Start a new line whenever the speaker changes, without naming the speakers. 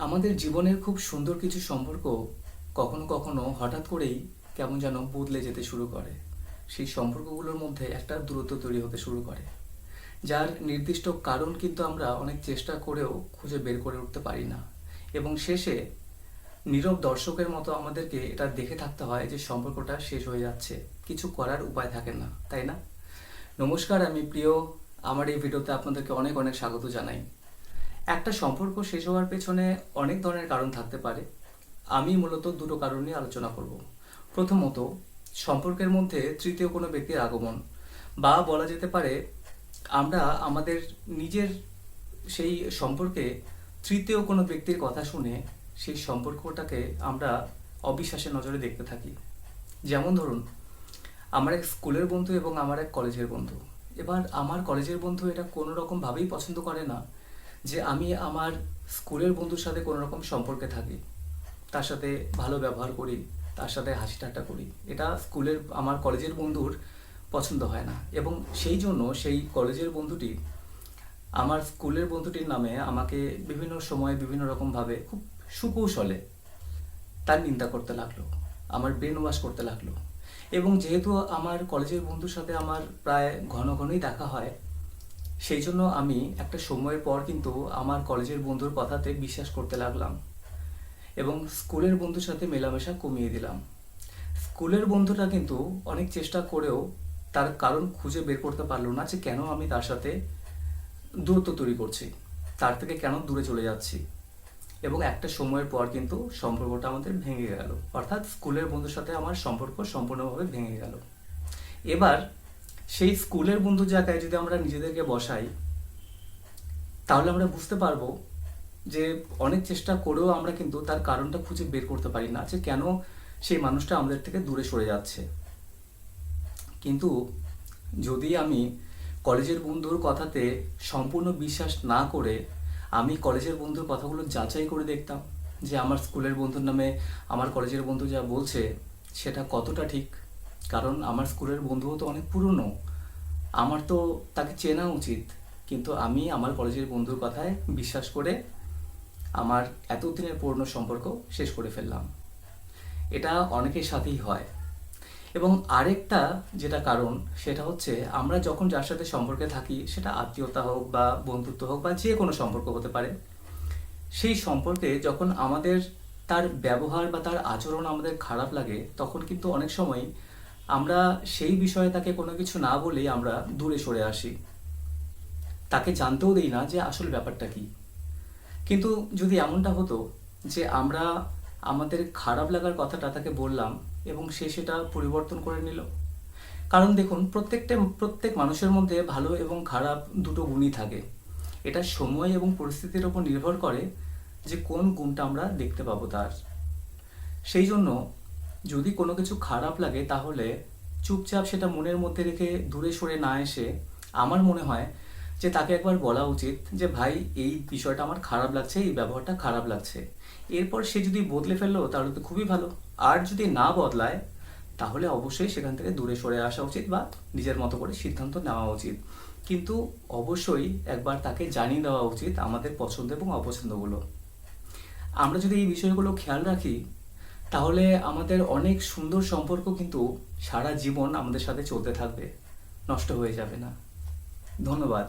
আমাদের জীবনের খুব সুন্দর কিছু সম্পর্ক কখনো কখনো হঠাৎ করেই কেমন যেন বদলে যেতে শুরু করে। সেই সম্পর্কগুলোর মধ্যে একটা দূরত্ব তৈরি হতে শুরু করে, যার নির্দিষ্ট কারণ কিন্তু আমরা অনেক চেষ্টা করেও খুঁজে বের করে উঠতে পারি না। এবং শেষে নীরব দর্শকের মতো আমাদেরকে এটা দেখে থাকতে হয় যে সম্পর্কটা শেষ হয়ে যাচ্ছে, কিছু করার উপায় থাকে না, তাই না? নমস্কার, আমি প্রিয়। আমার এই ভিডিওতে আপনাদেরকে অনেক অনেক স্বাগত জানাই। একটা সম্পর্ক শেষ হওয়ার পেছনে অনেক ধরনের কারণ থাকতে পারে। আমি মূলত দুটো কারণ নিয়ে আলোচনা করব। প্রথমত, সম্পর্কের মধ্যে তৃতীয় কোনো ব্যক্তির আগমন, বা বলা যেতে পারে আমরা আমাদের নিজের সেই সম্পর্কে তৃতীয় কোনো ব্যক্তির কথা শুনে সেই সম্পর্কটাকে আমরা অবিশ্বাসের নজরে দেখতে থাকি। যেমন ধরুন, আমার এক স্কুলের বন্ধু এবং আমার এক কলেজের বন্ধু। এবার আমার কলেজের বন্ধু এটা কোনো রকমভাবেই পছন্দ করে না যে আমি আমার স্কুলের বন্ধুর সাথে কোনো রকম সম্পর্কে থাকি, তার সাথে ভালো ব্যবহার করি, তার সাথে হাসি ঠাট্টা করি। এটা আমার কলেজের বন্ধুর পছন্দ হয় না, এবং সেই জন্য সেই কলেজের বন্ধুটি আমার স্কুলের বন্ধুটির নামে আমাকে বিভিন্ন সময় বিভিন্ন রকমভাবে খুব সুকৌশলে তার নিন্দা করতে লাগলো, আমার ব্রেন ওয়াশ করতে লাগলো। এবং যেহেতু আমার কলেজের বন্ধুর সাথে আমার প্রায় ঘন ঘনই দেখা হয়, সেই জন্য আমি একটা সময়ের পর কিন্তু আমার কলেজের বন্ধুর কথাতে বিশ্বাস করতে লাগলাম এবং স্কুলের বন্ধুর সাথে মেলামেশা কমিয়ে দিলাম। স্কুলের বন্ধুটা কিন্তু অনেক চেষ্টা করেও তার কারণ খুঁজে বের করতে পারলো না যে কেন আমি তার সাথে দূরত্ব তৈরি করছি, তার থেকে কেন দূরে চলে যাচ্ছি। এবং একটা সময়ের পর কিন্তু সম্পর্কটা আমাদের ভেঙে গেল, অর্থাৎ স্কুলের বন্ধুর সাথে আমার সম্পর্ক সম্পূর্ণভাবে ভেঙে গেল। এবার সেই স্কুলের বন্ধুর জায়গায় যদি আমরা নিজেদেরকে বসাই, তাহলে আমরা বুঝতে পারবো যে অনেক চেষ্টা করেও আমরা কিন্তু তার কারণটা খুঁজে বের করতে পারি না যে কেন সেই মানুষটা আমাদের থেকে দূরে সরে যাচ্ছে। কিন্তু যদি আমি কলেজের বন্ধুর কথাতে সম্পূর্ণ বিশ্বাস না করে আমি কলেজের বন্ধুর কথাগুলো যাচাই করে দেখতাম যে আমার স্কুলের বন্ধুর নামে আমার কলেজের বন্ধু যা বলছে সেটা কতটা ঠিক, কারণ আমার স্কুলের বন্ধুও তো অনেক পুরনো, আমার তো তাকে চেনা উচিত। কিন্তু আমি আমার কলেজের বন্ধুর কথায় বিশ্বাস করে আমার এতদিনের পুরনো সম্পর্ক শেষ করে ফেললাম। এটা অনেকের সাথেই হয়। এবং আরেকটা যেটা কারণ, সেটা হচ্ছে আমরা যখন যার সাথে সম্পর্কে থাকি, সেটা আত্মীয়তা হোক বা বন্ধুত্ব হোক বা যে কোনো সম্পর্ক হতে পারে, সেই সম্পর্কে যখন আমাদের তার ব্যবহার বা তার আচরণ আমাদের খারাপ লাগে, তখন কিন্তু অনেক সময় আমরা সেই বিষয়ে তাকে কোনো কিছু না বলেই আমরা দূরে সরে আসি, তাকে জানতেও দেই না যে আসল ব্যাপারটা কি। কিন্তু যদি এমনটা হতো যে আমরা আমাদের খারাপ লাগার কথাটা তাকে বললাম এবং সে সেটা পরিবর্তন করে নিল। কারণ দেখুন, প্রত্যেক মানুষের মধ্যে ভালো এবং খারাপ দুটো গুণই থাকে। এটা সময় এবং পরিস্থিতির ওপর নির্ভর করে যে কোন গুণটা আমরা দেখতে পাবো তার। সেই জন্য যদি কোনো কিছু খারাপ লাগে, তাহলে চুপচাপ সেটা মনের মধ্যে রেখে দূরে সরে না এসে আমার মনে হয় যে তাকে একবার বলা উচিত যে ভাই, এই বিষয়টা আমার খারাপ লাগছে, এই ব্যবহারটা খারাপ লাগছে। এরপর সে যদি বদলে ফেললো তাহলে তো খুবই ভালো। আর যদি না বদলায়, তাহলে অবশ্যই সেখান থেকে দূরে সরে আসা উচিত বা নিজের মতো করে সিদ্ধান্ত নেওয়া উচিত। কিন্তু অবশ্যই একবার তাকে জানিয়ে দেওয়া উচিত আমাদের পছন্দ এবং অপছন্দগুলো। আমরা যদি এই বিষয়গুলো খেয়াল রাখি, তাহলে আমাদের অনেক সুন্দর সম্পর্ক কিন্তু সারা জীবন আমাদের সাথে চলতে থাকবে, নষ্ট হয়ে যাবে না। ধন্যবাদ।